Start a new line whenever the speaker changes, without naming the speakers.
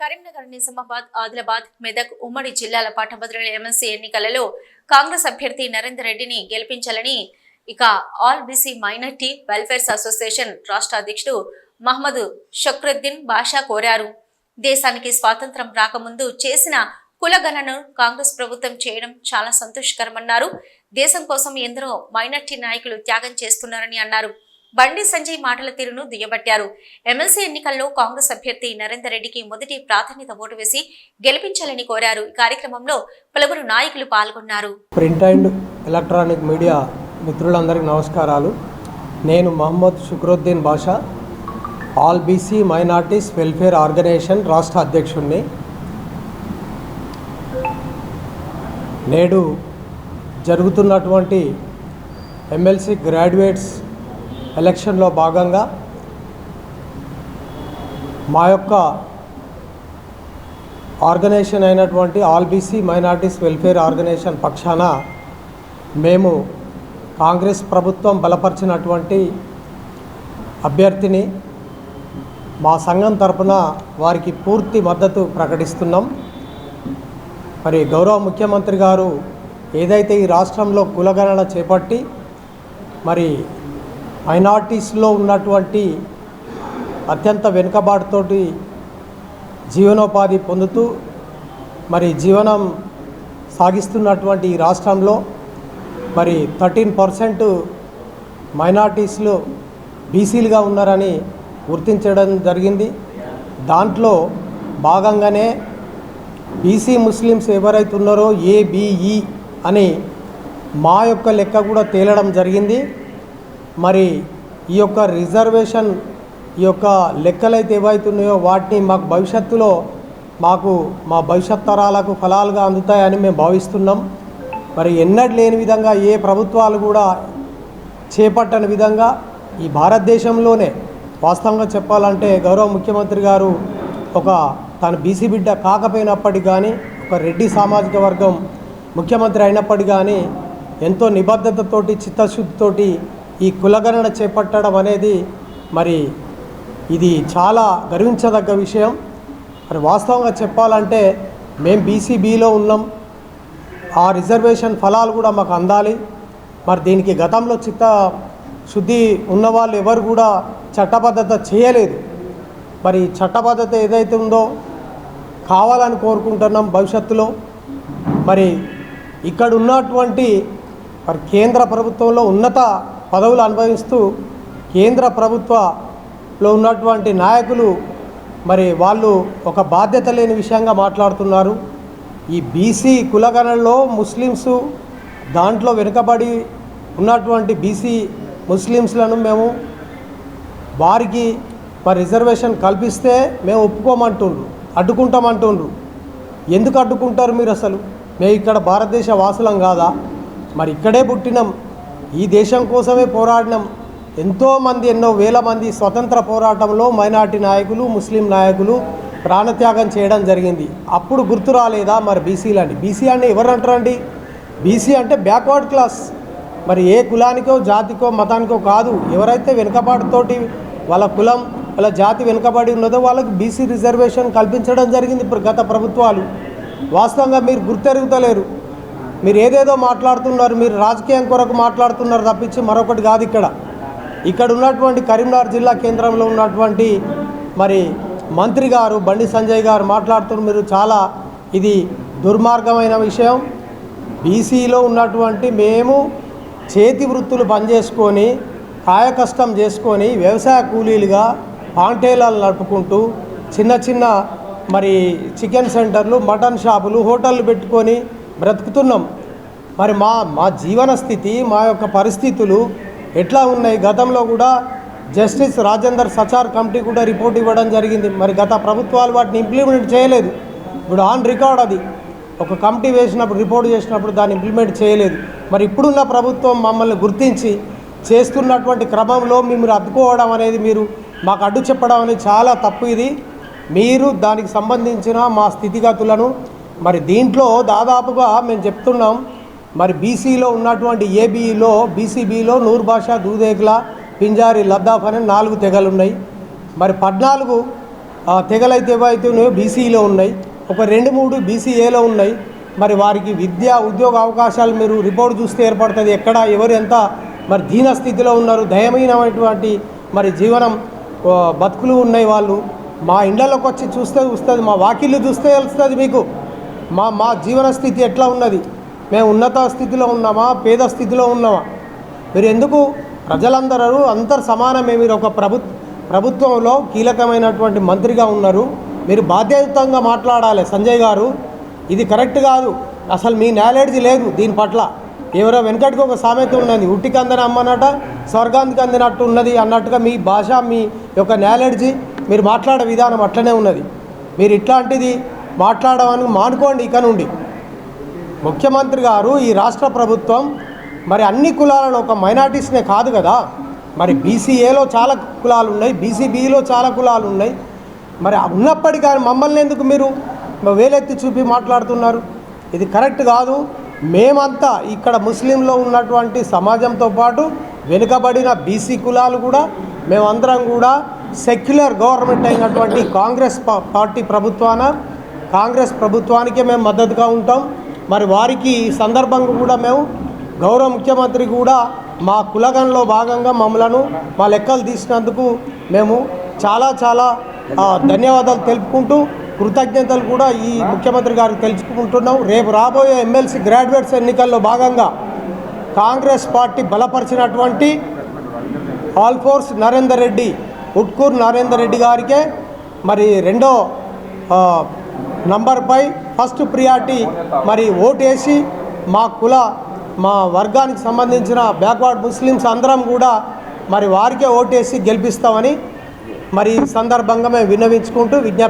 కరీంనగర్, నిజామాబాద్, ఆదిలాబాద్, మెదక్ ఉమ్మడి జిల్లాల పట్టభద్రుల ఎమ్మెల్సీ ఎన్నికలలో కాంగ్రెస్ అభ్యర్థి నరేందర్ రెడ్డిని గెలిపించాలని all BC minority welfare association రాష్ట్ర అధ్యక్షుడు మహమ్మద్ షక్రుద్దీన్ బాషా కోరారు. దేశానికి స్వాతంత్రం రాకముందు చేసిన కులగణను కాంగ్రెస్ ప్రభుత్వం చేయడం చాలా సంతోషకరమన్నారు. దేశం కోసం ఎందరో మైనార్టీ నాయకులు త్యాగం చేస్తున్నారని అన్నారు. బండి సంజయ్ మాటల తీరును దుయ్యబట్టారు. ఎమ్మెల్సీ ఎన్నికల్లో కాంగ్రెస్ అభ్యర్థి నరేందర్ రెడ్డికి మొదటి ప్రాధాన్యత ఓటు వేసి గెలిపించాలని కోరారు. ఈ కార్యక్రమంలో పలువురు నాయకులు పాల్గొన్నారు.
ప్రింట్ అండ్ ఎలక్ట్రానిక్ మీడియా మిత్రులందరికీ నమస్కారాలు. నేను Mohammed Shukruddin Basha, all BC minorities welfare organisation రాష్ట్ర అధ్యక్షుడిని. నేడు జరుగుతున్నటువంటి ఎమ్మెల్సీ గ్రాడ్యుయేట్స్ ఎలక్షన్లో భాగంగా మా యొక్క ఆర్గనైజేషన్ అయినటువంటి all BC minorities welfare organisation పక్షాన మేము కాంగ్రెస్ ప్రభుత్వం బలపరిచినటువంటి అభ్యర్థిని మా సంఘం తరపున వారికి పూర్తి మద్దతు ప్రకటిస్తున్నాం. మరి గౌరవ ముఖ్యమంత్రి గారు ఏదైతే ఈ రాష్ట్రంలో కులగణన చేపట్టి మరి మైనార్టీస్లో ఉన్నటువంటి అత్యంత వెనుకబాటుతోటి జీవనోపాధి పొందుతూ మరి జీవనం సాగిస్తున్నటువంటి ఈ రాష్ట్రంలో మరి 13% మైనార్టీస్లో బీసీలుగా ఉన్నారని గుర్తించడం జరిగింది. దాంట్లో భాగంగానే బీసీ ముస్లిమ్స్ ఎవరైతే ఉన్నారో ఏబిఈ అని మా యొక్క లెక్క కూడా తేలడం జరిగింది. మరి ఈ యొక్క రిజర్వేషన్ ఈ యొక్క లెక్కలైతే ఏవైతున్నాయో వాటిని మాకు భవిష్యత్తులో మా భవిష్యత్ తరాలకు ఫలాలుగా అందుతాయని మేము భావిస్తున్నాం. మరి ఎన్నడూ లేని విధంగా ఏ ప్రభుత్వాలు కూడా చేపట్టని విధంగా ఈ భారతదేశంలోనే వాస్తవంగా చెప్పాలంటే గౌరవ ముఖ్యమంత్రి గారు తన బీసీ బిడ్డ కాకపోయినప్పటికీ కానీ ఒక రెడ్డి సామాజిక వర్గం ముఖ్యమంత్రి అయినప్పటికీ కానీ ఎంతో నిబద్ధతతోటి చిత్తశుద్ధితోటి ఈ కులగణన చేపట్టడం అనేది మరి ఇది చాలా గర్వించదగ్గ విషయం. మరి వాస్తవంగా చెప్పాలంటే మేము బీసీబీలో ఉన్నాం. ఆ రిజర్వేషన్ ఫలాలు కూడా మాకు అందాలి. మరి దీనికి గతంలో చిత్తశుద్ధి ఉన్నవాళ్ళు ఎవరు కూడా చట్టబద్ధత చేయలేదు. మరి చట్టబద్ధత ఏదైతే ఉందో కావాలని కోరుకుంటున్నాం భవిష్యత్తులో. మరి ఇక్కడ ఉన్నటువంటి మరి కేంద్ర ప్రభుత్వంలో ఉన్నత పదవులు అనుభవిస్తూ కేంద్ర ప్రభుత్వంలో ఉన్నటువంటి నాయకులు మరి వాళ్ళు ఒక బాధ్యత లేని విషయంగా మాట్లాడుతున్నారు. ఈ బీసీ కులగణనలో ముస్లిమ్స్ దాంట్లో వెనుకబడి ఉన్నటువంటి బీసీ ముస్లిమ్స్లను మేము వారికి మరి రిజర్వేషన్ కల్పిస్తే మేము ఒప్పుకోమంటుండ్రు, అడ్డుకుంటామంటుండ్రు. ఎందుకు అడ్డుకుంటారు మీరు? అసలు మేము ఇక్కడ భారతదేశ వాసులం కాదా? మరి ఇక్కడే పుట్టినాం, ఈ దేశం కోసమే పోరాడినాం. ఎంతోమంది ఎన్నో వేల మంది స్వతంత్ర పోరాటంలో మైనార్టీ నాయకులు ముస్లిం నాయకులు ప్రాణత్యాగం చేయడం జరిగింది. అప్పుడు గుర్తు రాలేదా మరి బీసీలని? బీసీ అంటే ఎవరు అంటారండి? బీసీ అంటే బ్యాక్వర్డ్ క్లాస్. మరి ఏ కులానికో జాతికో మతానికో కాదు. ఎవరైతే వెనుకబాటుతోటి వాళ్ళ కులం వాళ్ళ జాతి వెనుకబడి ఉన్నదో వాళ్ళకి బీసీ రిజర్వేషన్ కల్పించడం జరిగింది ఇప్పుడు గత ప్రభుత్వాలు. వాస్తవంగా మీరు గుర్తెరుగుతలేరు. మీరు ఏదేదో మాట్లాడుతున్నారు, మీరు రాజకీయం కొరకు మాట్లాడుతున్నారు తప్పించి మరొకటి కాదు. ఇక్కడ ఉన్నటువంటి కరీంనగర్ జిల్లా కేంద్రంలో ఉన్నటువంటి మరి మంత్రి గారు బండి సంజయ్ గారు మాట్లాడుతున్నారు. మీరు చాలా ఇది దుర్మార్గమైన విషయం. బీసీలో ఉన్నటువంటి మేము చేతి వృత్తులు పనిచేసుకొని కాయకష్టం చేసుకొని వ్యవసాయ కూలీలుగా పాంటేలాలు నడుపుకుంటూ చిన్న చిన్న మరి చికెన్ సెంటర్లు మటన్ షాపులు హోటళ్ళు పెట్టుకొని బ్రతుకుతున్నాం. మరి మా జీవన స్థితి మా యొక్క పరిస్థితులు ఎట్లా ఉన్నాయి? గతంలో కూడా జస్టిస్ రాజేందర్ సచార్ కమిటీ కూడా రిపోర్ట్ ఇవ్వడం జరిగింది. మరి గత ప్రభుత్వాలు వాటిని ఇంప్లిమెంట్ చేయలేదు. ఇప్పుడు ఆన్ రికార్డ్ అది ఒక కమిటీ వేసినప్పుడు రిపోర్ట్ చేసినప్పుడు దాన్ని ఇంప్లిమెంట్ చేయలేదు. మరి ఇప్పుడున్న ప్రభుత్వం మమ్మల్ని గుర్తించి చేస్తున్నటువంటి క్రమంలో మీరు అడ్డుకోవడం అనేది మీరు మాకు అడ్డు చెప్పడం అనేది చాలా తప్పు. ఇది మీరు దానికి సంబంధించిన మా స్థితిగతులను మరి దీంట్లో దాదాపుగా మేము చెప్తున్నాం. మరి బీసీలో ఉన్నటువంటి ఏబీఈలో బీసీబీలో నూర్ బాషా, దూదేగ్లా, పింజారి, లద్దాఫ్ అనే 4 తెగలు ఉన్నాయి. మరి 14 తెగలైతే ఏవైతే ఉన్నాయో బీసీలో ఉన్నాయి, ఒక 2-3 బీసీఏలో ఉన్నాయి. మరి వారికి విద్యా ఉద్యోగ అవకాశాలు మీరు రిపోర్ట్ చూస్తే ఏర్పడుతుంది ఎక్కడ ఎవరు ఎంత మరి దీన స్థితిలో ఉన్నారు, దయమైనటువంటి మరి జీవనం బతుకులు ఉన్నాయి. వాళ్ళు మా ఇండ్లలోకి వచ్చి చూస్తే వస్తుంది, మా వాకిళ్ళు చూస్తే తెలుస్తుంది మీకు మా జీవన స్థితి ఎట్లా ఉన్నది. మేము ఉన్నత స్థితిలో ఉన్నామా, పేద స్థితిలో ఉన్నామా? మీరు ఎందుకు ప్రజలందరూ అందరు సమానమే. మీరు ఒక ప్రభుత్వంలో కీలకమైనటువంటి మంత్రిగా ఉన్నారు, మీరు బాధ్యతంగా మాట్లాడాలి. సంజయ్ గారు, ఇది కరెక్ట్ కాదు. అసలు మీ నాలెడ్జ్ లేదు దీని పట్ల. ఎవరో వెనకటికి ఒక సామెత ఉన్నది, ఉట్టికి అందని అమ్మనట స్వర్గానికి అందినట్టు ఉన్నది అన్నట్టుగా మీ భాష, మీ యొక్క నాలెడ్జి, మీరు మాట్లాడే విధానం అట్లనే ఉన్నది. మీరు ఇట్లాంటిది మాట్లాడమని మానుకోండి ఇక నుండి. ముఖ్యమంత్రి గారు, ఈ రాష్ట్ర ప్రభుత్వం మరి అన్ని కులాలను, ఒక మైనార్టీస్నే కాదు కదా, మరి బీసీఏలో చాలా కులాలు ఉన్నాయి, బీసీబీలో చాలా కులాలు ఉన్నాయి. మరి ఉన్నప్పటికీ కానీ మమ్మల్ని ఎందుకు మీరు వేలెత్తి చూపి మాట్లాడుతున్నారు? ఇది కరెక్ట్ కాదు. మేమంతా ఇక్కడ ముస్లింలో ఉన్నటువంటి సమాజంతో పాటు వెనుకబడిన బీసీ కులాలు కూడా మేమందరం కూడా సెక్యులర్ గవర్నమెంట్ అయినటువంటి కాంగ్రెస్ పార్టీ కాంగ్రెస్ ప్రభుత్వానికే మేము మద్దతుగా ఉంటాం. మరి వారికి ఈ సందర్భంగా కూడా మేము గౌరవ ముఖ్యమంత్రి కూడా మా కులగణలో భాగంగా మమ్మలను మా లెక్కలు తీసినందుకు మేము చాలా చాలా ధన్యవాదాలు తెలుపుకుంటూ కృతజ్ఞతలు కూడా ఈ ముఖ్యమంత్రి గారికి తెలుసుకుంటున్నాం. రేపు రాబోయే ఎమ్మెల్సీ గ్రాడ్యుయేట్స్ ఎన్నికల్లో భాగంగా కాంగ్రెస్ పార్టీ బలపరిచినటువంటి ఆల్ఫోర్స్ నరేందర్ రెడ్డి, ఉట్కూరు నరేందర్ రెడ్డి గారికే మరి 2వ నంబర్పై ఫస్ట్ ప్రియారిటీ మరి ఓటేసి మా వర్గానికి సంబంధించిన బ్యాక్వర్డ్ ముస్లిమ్స్ అందరం కూడా మరి వారికే ఓటేసి గెలిపిస్తామని మరి ఈ సందర్భంగా మేము విన్నవించుకుంటూ విజ్ఞప్తి